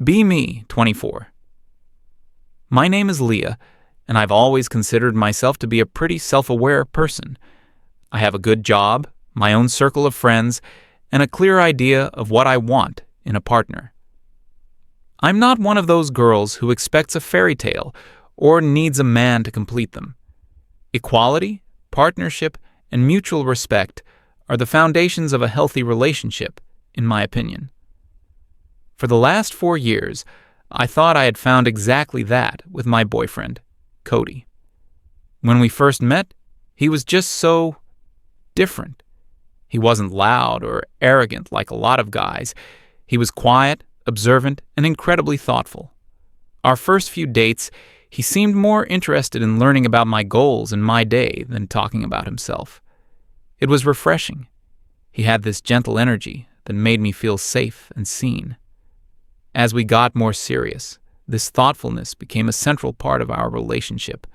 Be Me, 24. My name is Leah, and I've always considered myself to be a pretty self-aware person. I have a good job, my own circle of friends, and a clear idea of what I want in a partner. I'm not one of those girls who expects a fairy tale or needs a man to complete them. Equality, partnership, and mutual respect are the foundations of a healthy relationship, in my opinion. For the last 4 years, I thought I had found exactly that with my boyfriend, Cody. When we first met, he was just so different. He wasn't loud or arrogant like a lot of guys. He was quiet, observant, and incredibly thoughtful. Our first few dates, he seemed more interested in learning about my goals and my day than talking about himself. It was refreshing. He had this gentle energy that made me feel safe and seen. As we got more serious, this thoughtfulness became a central part of our relationship.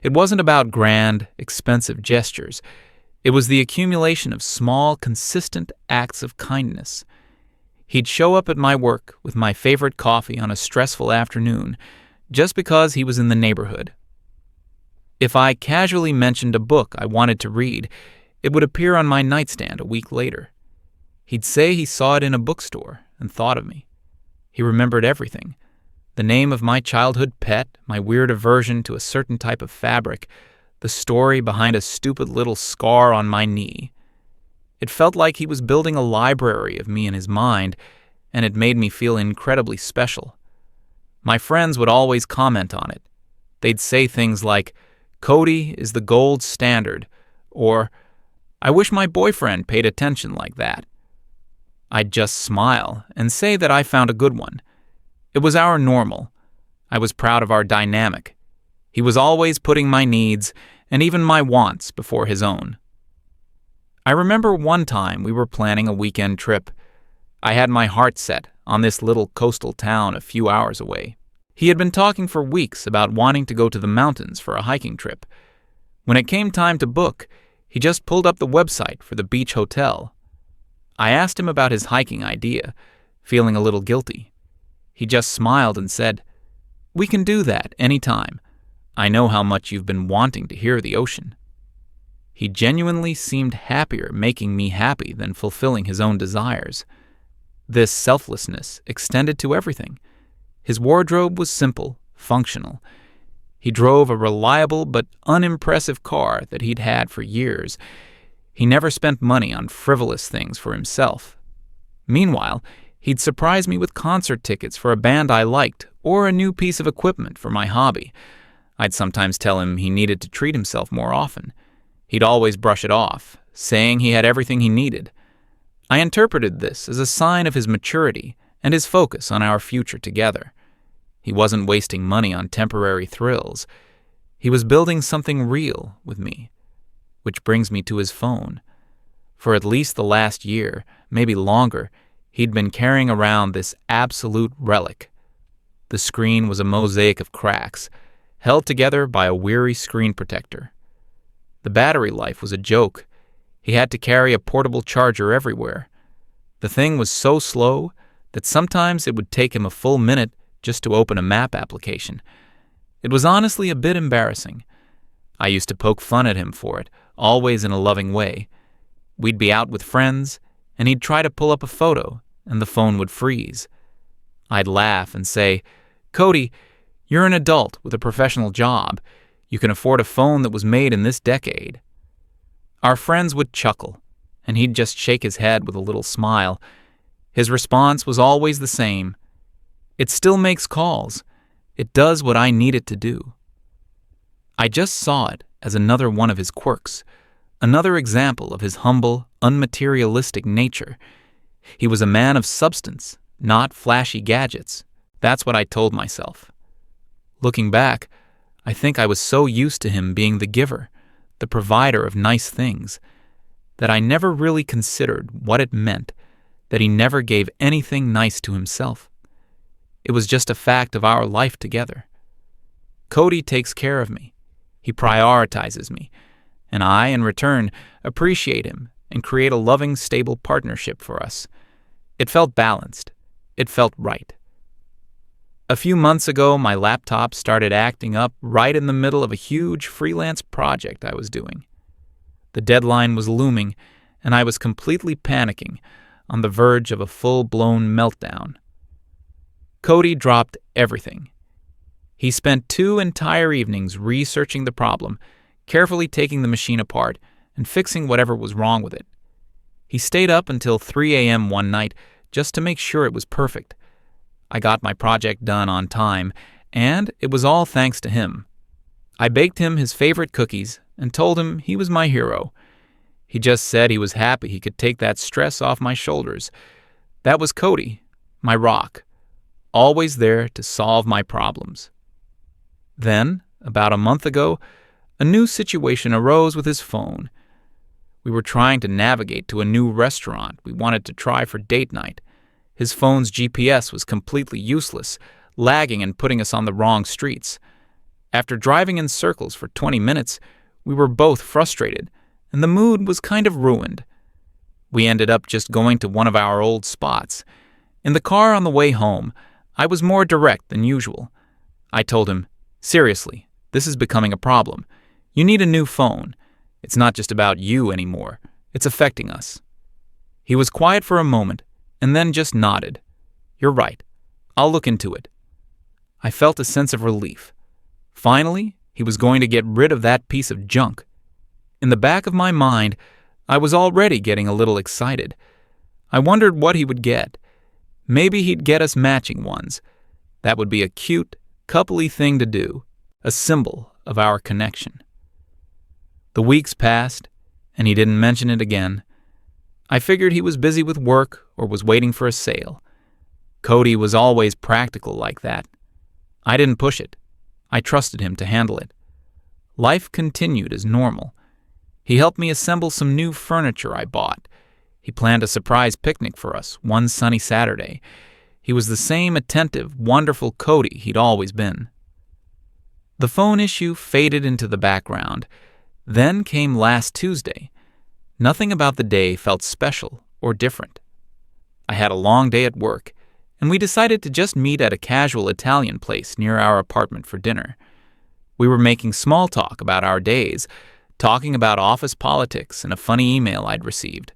It wasn't about grand, expensive gestures. It was the accumulation of small, consistent acts of kindness. He'd show up at my work with my favorite coffee on a stressful afternoon just because he was in the neighborhood. If I casually mentioned a book I wanted to read, it would appear on my nightstand a week later. He'd say he saw it in a bookstore and thought of me. He remembered everything. The name of my childhood pet, my weird aversion to a certain type of fabric, the story behind a stupid little scar on my knee. It felt like he was building a library of me in his mind, and it made me feel incredibly special. My friends would always comment on it. They'd say things like, "Cody is the gold standard," or, "I wish my boyfriend paid attention like that." I'd just smile and say that I found a good one. It was our normal. I was proud of our dynamic. He was always putting my needs and even my wants before his own. I remember one time we were planning a weekend trip. I had my heart set on this little coastal town a few hours away. He had been talking for weeks about wanting to go to the mountains for a hiking trip. When it came time to book, he just pulled up the website for the beach hotel. I asked him about his hiking idea, feeling a little guilty. He just smiled and said, "We can do that anytime. I know how much you've been wanting to hear the ocean." He genuinely seemed happier making me happy than fulfilling his own desires. This selflessness extended to everything. His wardrobe was simple, functional. He drove a reliable but unimpressive car that he'd had for years. He never spent money on frivolous things for himself. Meanwhile, he'd surprise me with concert tickets for a band I liked or a new piece of equipment for my hobby. I'd sometimes tell him he needed to treat himself more often. He'd always brush it off, saying he had everything he needed. I interpreted this as a sign of his maturity and his focus on our future together. He wasn't wasting money on temporary thrills. He was building something real with me. Which brings me to his phone. For at least the last year, maybe longer, he'd been carrying around this absolute relic. The screen was a mosaic of cracks, held together by a weary screen protector. The battery life was a joke. He had to carry a portable charger everywhere. The thing was so slow that sometimes it would take him a full minute just to open a map application. It was honestly a bit embarrassing. I used to poke fun at him for it, always in a loving way. We'd be out with friends, and he'd try to pull up a photo, and the phone would freeze. I'd laugh and say, "Cody, you're an adult with a professional job. You can afford a phone that was made in this decade." Our friends would chuckle, and he'd just shake his head with a little smile. His response was always the same. "It still makes calls. It does what I need it to do." I just saw it as another one of his quirks, another example of his humble, unmaterialistic nature. He was a man of substance, not flashy gadgets. That's what I told myself. Looking back, I think I was so used to him being the giver, the provider of nice things, that I never really considered what it meant that he never gave anything nice to himself. It was just a fact of our life together. Cody takes care of me. He prioritizes me, and I, in return, appreciate him and create a loving, stable partnership for us. It felt balanced. It felt right. A few months ago, my laptop started acting up right in the middle of a huge freelance project I was doing. The deadline was looming, and I was completely panicking, on the verge of a full-blown meltdown. Cody dropped everything. He spent 2 entire evenings researching the problem, carefully taking the machine apart, and fixing whatever was wrong with it. He stayed up until 3 a.m. one night just to make sure it was perfect. I got my project done on time, and it was all thanks to him. I baked him his favorite cookies and told him he was my hero. He just said he was happy he could take that stress off my shoulders. That was Cody, my rock, always there to solve my problems. Then, about a month ago, a new situation arose with his phone. We were trying to navigate to a new restaurant we wanted to try for date night. His phone's GPS was completely useless, lagging and putting us on the wrong streets. After driving in circles for 20 minutes, we were both frustrated, and the mood was kind of ruined. We ended up just going to one of our old spots. In the car on the way home, I was more direct than usual. I told him, "Seriously, this is becoming a problem. You need a new phone. It's not just about you anymore. It's affecting us." He was quiet for a moment, and then just nodded. "You're right. I'll look into it." I felt a sense of relief. Finally, he was going to get rid of that piece of junk. In the back of my mind, I was already getting a little excited. I wondered what he would get. Maybe he'd get us matching ones. That would be a cute, coupley thing to do, a symbol of our connection. The weeks passed, and he didn't mention it again. I figured he was busy with work or was waiting for a sale. Cody was always practical like that. I didn't push it. I trusted him to handle it. Life continued as normal. He helped me assemble some new furniture I bought. He planned a surprise picnic for us one sunny Saturday. He was the same attentive, wonderful Cody he'd always been. The phone issue faded into the background. Then came last Tuesday. Nothing about the day felt special or different. I had a long day at work, and we decided to just meet at a casual Italian place near our apartment for dinner. We were making small talk about our days, talking about office politics and a funny email I'd received.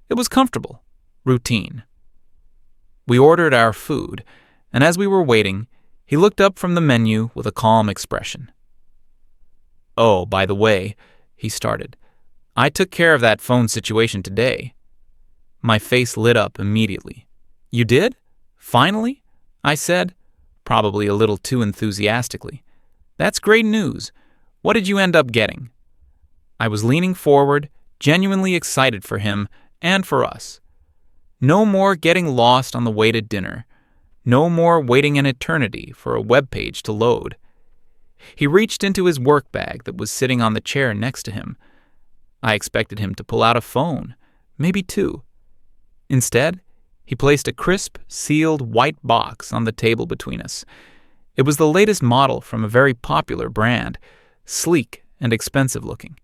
It was comfortable, routine. We ordered our food, and as we were waiting, he looked up from the menu with a calm expression. "Oh, by the way," he started, "I took care of that phone situation today." My face lit up immediately. "You did? Finally?" I said, probably a little too enthusiastically. "That's great news. What did you end up getting?" I was leaning forward, genuinely excited for him and for us. No more getting lost on the way to dinner. No more waiting an eternity for a web page to load. He reached into his work bag that was sitting on the chair next to him. I expected him to pull out a phone, maybe 2. Instead, he placed a crisp, sealed white box on the table between us. It was the latest model from a very popular brand, sleek and expensive looking.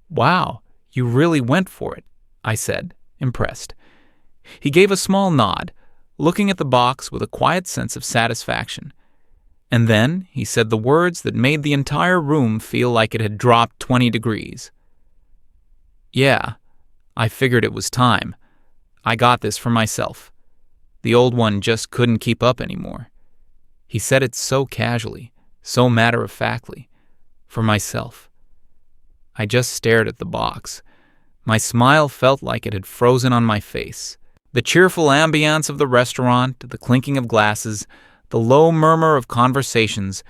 "Wow, you really went for it," I said, impressed. He gave a small nod, looking at the box with a quiet sense of satisfaction. And then he said the words that made the entire room feel like it had dropped 20 degrees. "Yeah, I figured it was time. I got this for myself. The old one just couldn't keep up anymore." He said it so casually, so matter-of-factly. For myself. I just stared at the box. My smile felt like it had frozen on my face. The cheerful ambience of the restaurant, the clinking of glasses, the low murmur of conversations,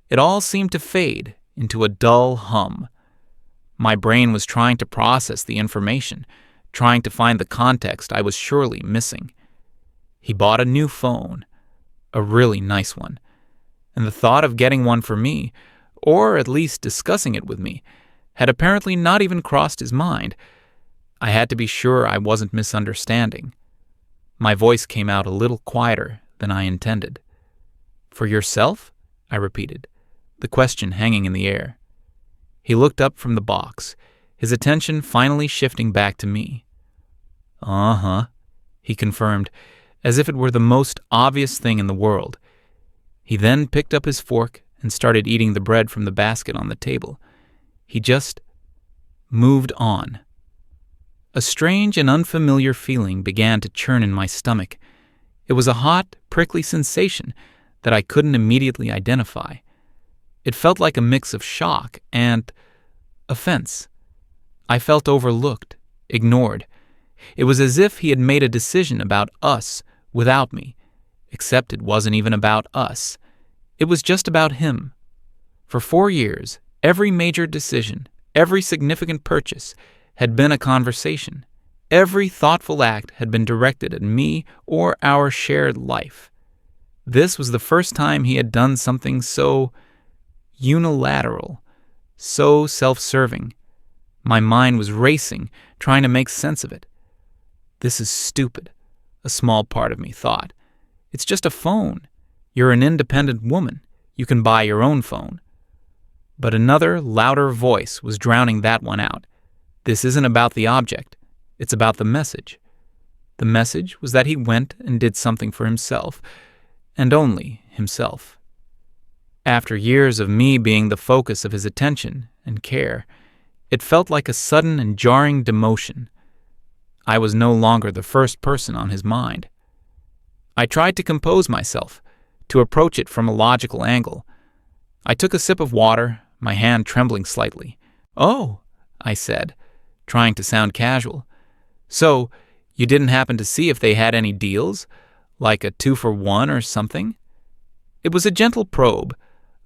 it all seemed to fade into a dull hum. My brain was trying to process the information, trying to find the context I was surely missing. He bought a new phone, a really nice one, and the thought of getting one for me, or at least discussing it with me, had apparently not even crossed his mind. I had to be sure I wasn't misunderstanding. My voice came out a little quieter than I intended. "For yourself?" I repeated, the question hanging in the air. He looked up from the box, his attention finally shifting back to me. "Uh-huh," he confirmed, as if it were the most obvious thing in the world. He then picked up his fork and started eating the bread from the basket on the table. He just moved on. A strange and unfamiliar feeling began to churn in my stomach. It was a hot, prickly sensation that I couldn't immediately identify. It felt like a mix of shock and offense. I felt overlooked, ignored. It was as if he had made a decision about us without me, except it wasn't even about us. It was just about him. For 4 years, every major decision, every significant purchase had been a conversation. Every thoughtful act had been directed at me or our shared life. This was the first time he had done something so unilateral, so self-serving. My mind was racing, trying to make sense of it. This is stupid, a small part of me thought. It's just a phone. You're an independent woman. You can buy your own phone. But another, louder voice was drowning that one out. This isn't about the object. It's about the message. The message was that he went and did something for himself, and only himself. After years of me being the focus of his attention and care, it felt like a sudden and jarring demotion. I was no longer the first person on his mind. I tried to compose myself, to approach it from a logical angle. I took a sip of water, my hand trembling slightly. "Oh," I said, trying to sound casual. "So, you didn't happen to see if they had any deals? Like a 2-for-1 or something?" It was a gentle probe,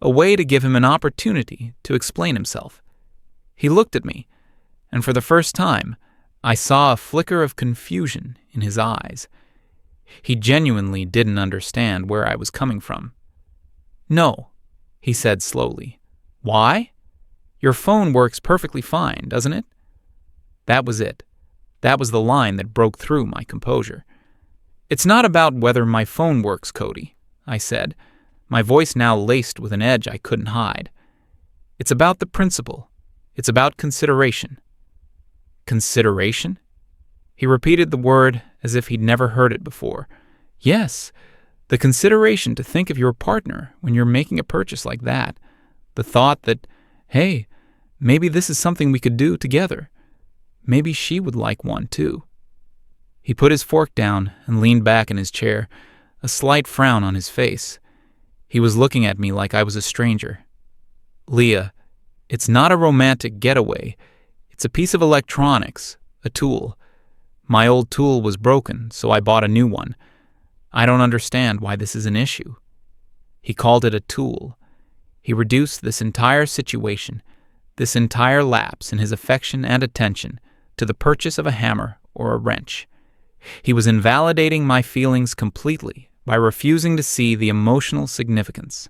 a way to give him an opportunity to explain himself. He looked at me, and for the first time, I saw a flicker of confusion in his eyes. He genuinely didn't understand where I was coming from. "No," he said slowly. "Why? Your phone works perfectly fine, doesn't it?" That was it. That was the line that broke through my composure. "It's not about whether my phone works, Cody," I said, my voice now laced with an edge I couldn't hide. "It's about the principle. It's about consideration." Consideration? He repeated the word as if he'd never heard it before. Yes, the consideration to think of your partner when you're making a purchase like that. The thought that, hey, maybe this is something we could do together. Maybe she would like one too. He put his fork down and leaned back in his chair, a slight frown on his face. He was looking at me like I was a stranger. "Leah, it's not a romantic getaway. It's a piece of electronics, a tool. My old tool was broken, so I bought a new one. I don't understand why this is an issue." He called it a tool. He reduced this entire situation, this entire lapse in his affection and attention, to the purchase of a hammer or a wrench. He was invalidating my feelings completely by refusing to see the emotional significance.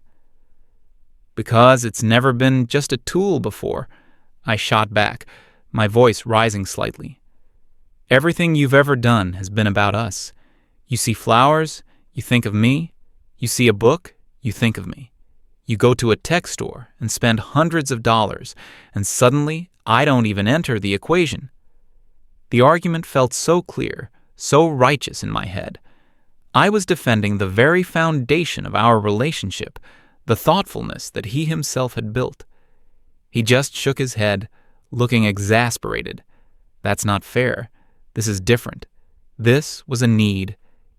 "Because it's never been just a tool before," I shot back, my voice rising slightly. "Everything you've ever done has been about us. You see flowers, you think of me. You see a book, you think of me. You go to a tech store and spend hundreds of dollars, and suddenly I don't even enter the equation." The argument felt so clear, so righteous in my head. I was defending the very foundation of our relationship, the thoughtfulness that he himself had built. He just shook his head, looking exasperated. "That's not fair. This is different. This was a need.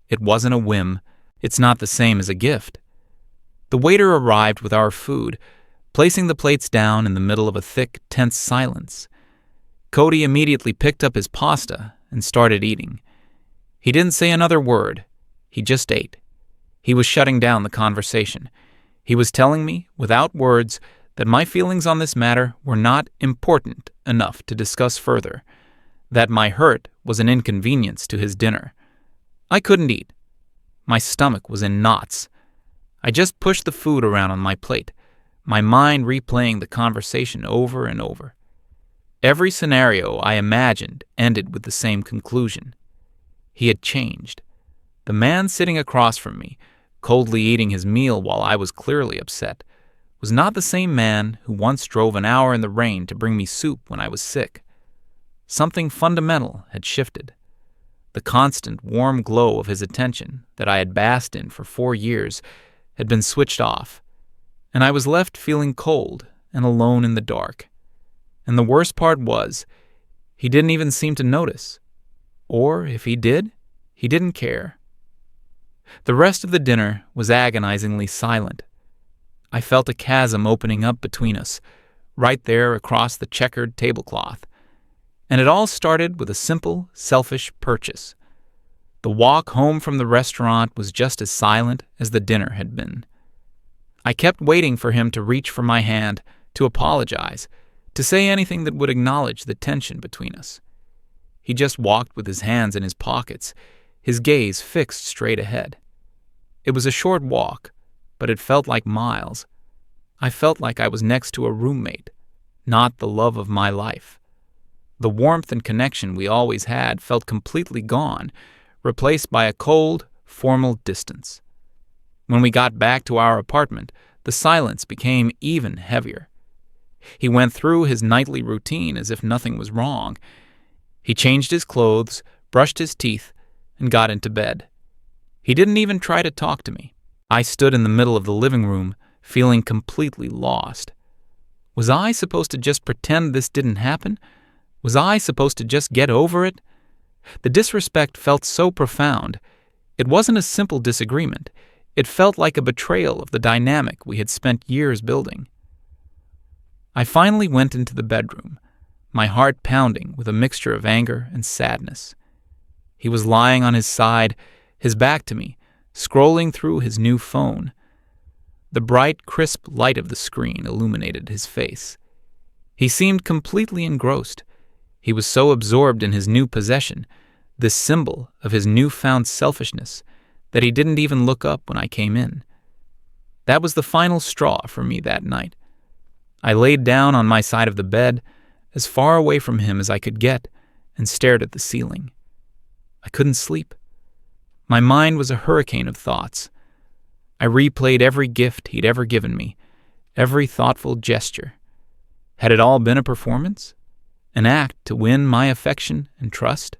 It wasn't a whim. It's not the same as a gift." The waiter arrived with our food, placing the plates down in the middle of a thick, tense silence. Cody immediately picked up his pasta and started eating. He didn't say another word. He just ate. He was shutting down the conversation. He was telling me, without words, that my feelings on this matter were not important enough to discuss further, that my hurt was an inconvenience to his dinner. I couldn't eat. My stomach was in knots. I just pushed the food around on my plate, my mind replaying the conversation over and over. Every scenario I imagined ended with the same conclusion. He had changed. The man sitting across from me, coldly eating his meal while I was clearly upset, was not the same man who once drove an hour in the rain to bring me soup when I was sick. Something fundamental had shifted. The constant warm glow of his attention that I had basked in for 4 years had been switched off, and I was left feeling cold and alone in the dark. And the worst part was, he didn't even seem to notice. Or if he did, he didn't care. The rest of the dinner was agonizingly silent. I felt a chasm opening up between us, right there across the checkered tablecloth. And it all started with a simple, selfish purchase. The walk home from the restaurant was just as silent as the dinner had been. I kept waiting for him to reach for my hand, to apologize, to say anything that would acknowledge the tension between us. He just walked with his hands in his pockets, his gaze fixed straight ahead. It was a short walk, but it felt like miles. I felt like I was next to a roommate, not the love of my life. The warmth and connection we always had felt completely gone, replaced by a cold, formal distance. When we got back to our apartment, the silence became even heavier. He went through his nightly routine as if nothing was wrong. He changed his clothes, brushed his teeth, and got into bed. He didn't even try to talk to me. I stood in the middle of the living room, feeling completely lost. Was I supposed to just pretend this didn't happen? Was I supposed to just get over it? The disrespect felt so profound. It wasn't a simple disagreement. It felt like a betrayal of the dynamic we had spent years building. I finally went into the bedroom, my heart pounding with a mixture of anger and sadness. He was lying on his side, his back to me, scrolling through his new phone. The bright, crisp light of the screen illuminated his face. He seemed completely engrossed. He was so absorbed in his new possession, this symbol of his newfound selfishness, that he didn't even look up when I came in. That was the final straw for me that night. I laid down on my side of the bed, as far away from him as I could get, and stared at the ceiling. I couldn't sleep. My mind was a hurricane of thoughts. I replayed every gift he'd ever given me, every thoughtful gesture. Had it all been a performance? An act to win my affection and trust?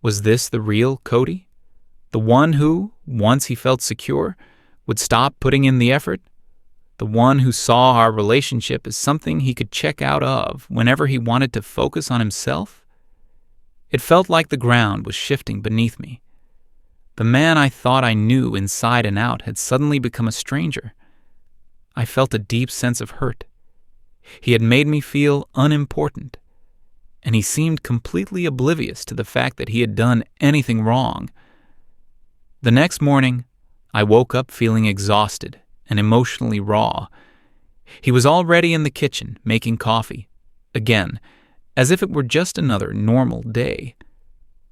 Was this the real Cody? The one who, once he felt secure, would stop putting in the effort? The one who saw our relationship as something he could check out of whenever he wanted to focus on himself? It felt like the ground was shifting beneath me. The man I thought I knew inside and out had suddenly become a stranger. I felt a deep sense of hurt. He had made me feel unimportant, and he seemed completely oblivious to the fact that he had done anything wrong. The next morning, I woke up feeling exhausted and emotionally raw. He was already in the kitchen making coffee, again, as if it were just another normal day.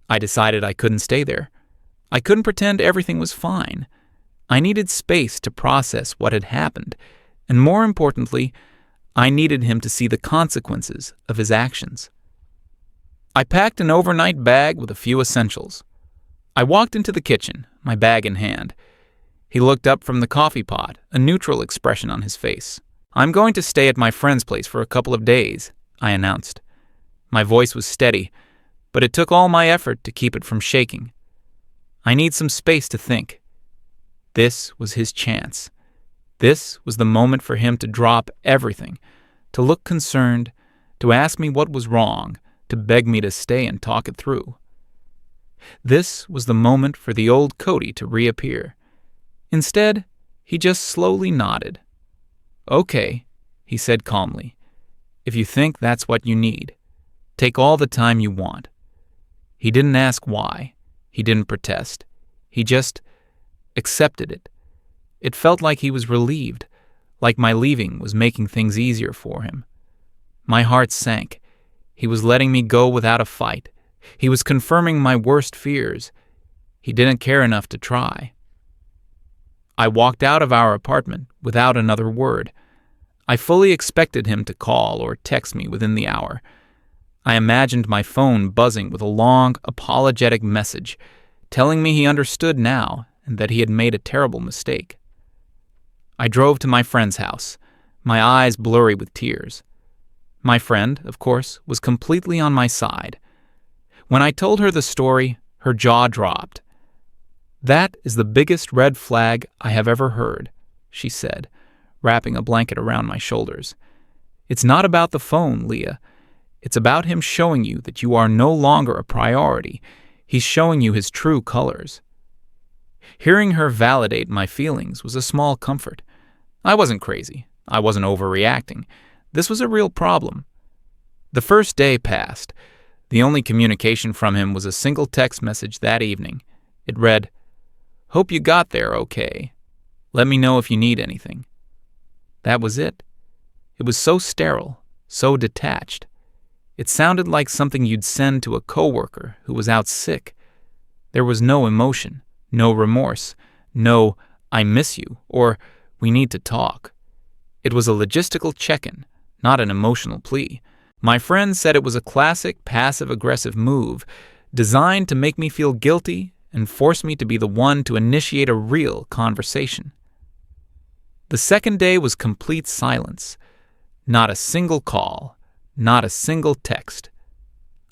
I decided I couldn't stay there. I couldn't pretend everything was fine. I needed space to process what had happened, and more importantly, I needed him to see the consequences of his actions. I packed an overnight bag with a few essentials. I walked into the kitchen, my bag in hand. He looked up from the coffee pot, a neutral expression on his face. "I'm going to stay at my friend's place for a couple of days," I announced. My voice was steady, but it took all my effort to keep it from shaking. I need some space to think. This was his chance. This was the moment for him to drop everything, to look concerned, to ask me what was wrong, to beg me to stay and talk it through. This was the moment for the old Cody to reappear. Instead, he just slowly nodded. "Okay," he said calmly. "If you think that's what you need, take all the time you want." He didn't ask why. He didn't protest. He just accepted it. It felt like he was relieved, like my leaving was making things easier for him. My heart sank. He was letting me go without a fight. He was confirming my worst fears. He didn't care enough to try. I walked out of our apartment without another word. I fully expected him to call or text me within the hour. I imagined my phone buzzing with a long, apologetic message, telling me he understood now and that he had made a terrible mistake. I drove to my friend's house, my eyes blurry with tears. My friend, of course, was completely on my side. When I told her the story, her jaw dropped. That is the biggest red flag I have ever heard. she said, wrapping a blanket around my shoulders. It's not about the phone, Leah. It's about him showing you that you are no longer a priority. He's showing you his true colors. Hearing her validate my feelings was a small comfort. I wasn't crazy. I wasn't overreacting. This was a real problem. The first day passed. The only communication from him was a single text message that evening. It read, "Hope you got there okay. Let me know if you need anything." That was it. It was so sterile, so detached. It sounded like something you'd send to a coworker who was out sick. There was no emotion, no remorse, no "I miss you" or "we need to talk." It was a logistical check-in, not an emotional plea. My friend said it was a classic passive-aggressive move designed to make me feel guilty and force me to be the one to initiate a real conversation. The second day was complete silence. Not a single call, not a single text.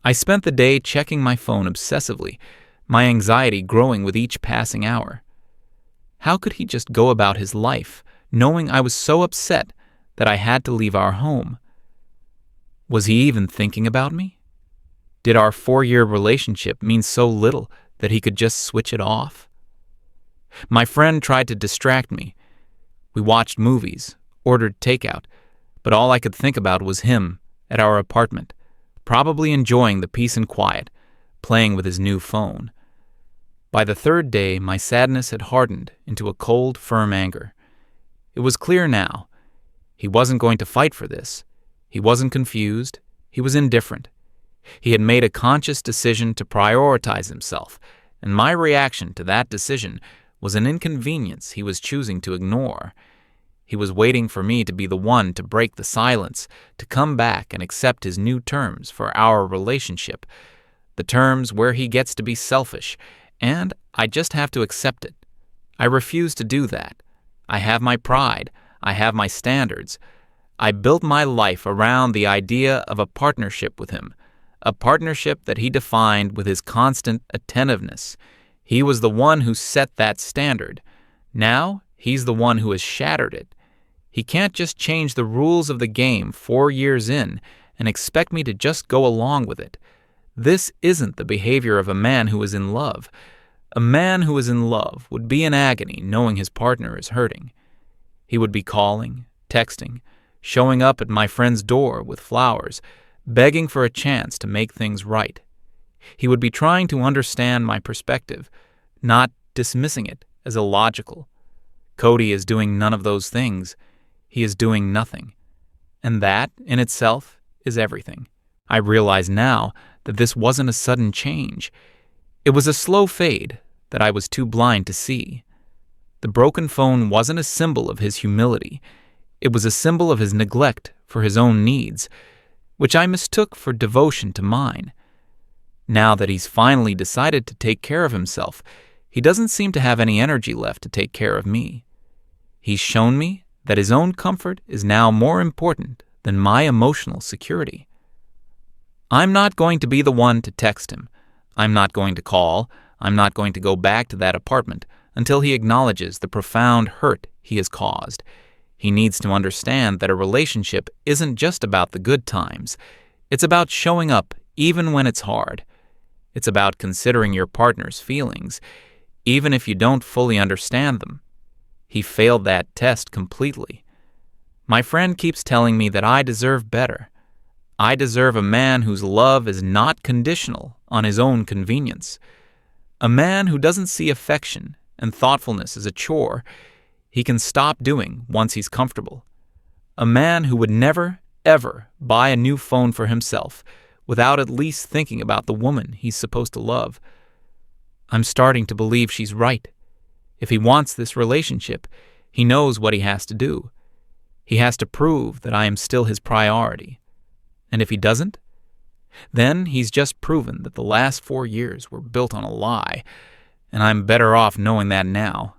I spent the day checking my phone obsessively, my anxiety growing with each passing hour. How could he just go about his life, knowing I was so upset that I had to leave our home? Was he even thinking about me? Did our 4-year relationship mean so little that he could just switch it off? My friend tried to distract me. We watched movies, ordered takeout, but all I could think about was him at our apartment, probably enjoying the peace and quiet, playing with his new phone. By the third day, my sadness had hardened into a cold, firm anger. It was clear now. He wasn't going to fight for this. He wasn't confused. He was indifferent. He had made a conscious decision to prioritize himself, and my reaction to that decision was an inconvenience he was choosing to ignore. He was waiting for me to be the one to break the silence, to come back and accept his new terms for our relationship, the terms where he gets to be selfish, and I just have to accept it. I refuse to do that. I have my pride. I have my standards. I built my life around the idea of a partnership with him, a partnership that he defined with his constant attentiveness. He was the one who set that standard. Now, he's the one who has shattered it. He can't just change the rules of the game 4 years in and expect me to just go along with it. This isn't the behavior of a man who is in love. A man who is in love would be in agony knowing his partner is hurting. He would be calling, texting, showing up at my friend's door with flowers, begging for a chance to make things right. He would be trying to understand my perspective, not dismissing it as illogical. Cody is doing none of those things. He is doing nothing. And that, in itself, is everything. I realize now that this wasn't a sudden change. It was a slow fade that I was too blind to see. The broken phone wasn't a symbol of his humility. It was a symbol of his neglect for his own needs, which I mistook for devotion to mine. Now that he's finally decided to take care of himself, he doesn't seem to have any energy left to take care of me. He's shown me that his own comfort is now more important than my emotional security. I'm not going to be the one to text him. I'm not going to call. I'm not going to go back to that apartment until he acknowledges the profound hurt he has caused. He needs to understand that a relationship isn't just about the good times. It's about showing up even when it's hard. It's about considering your partner's feelings, even if you don't fully understand them. He failed that test completely. My friend keeps telling me that I deserve better. I deserve a man whose love is not conditional on his own convenience. A man who doesn't see affection and thoughtfulness as a chore he can stop doing once he's comfortable. A man who would never, ever buy a new phone for himself without at least thinking about the woman he's supposed to love. I'm starting to believe she's right. If he wants this relationship, he knows what he has to do. He has to prove that I am still his priority. And if he doesn't, then he's just proven that the last 4 years were built on a lie, and I'm better off knowing that now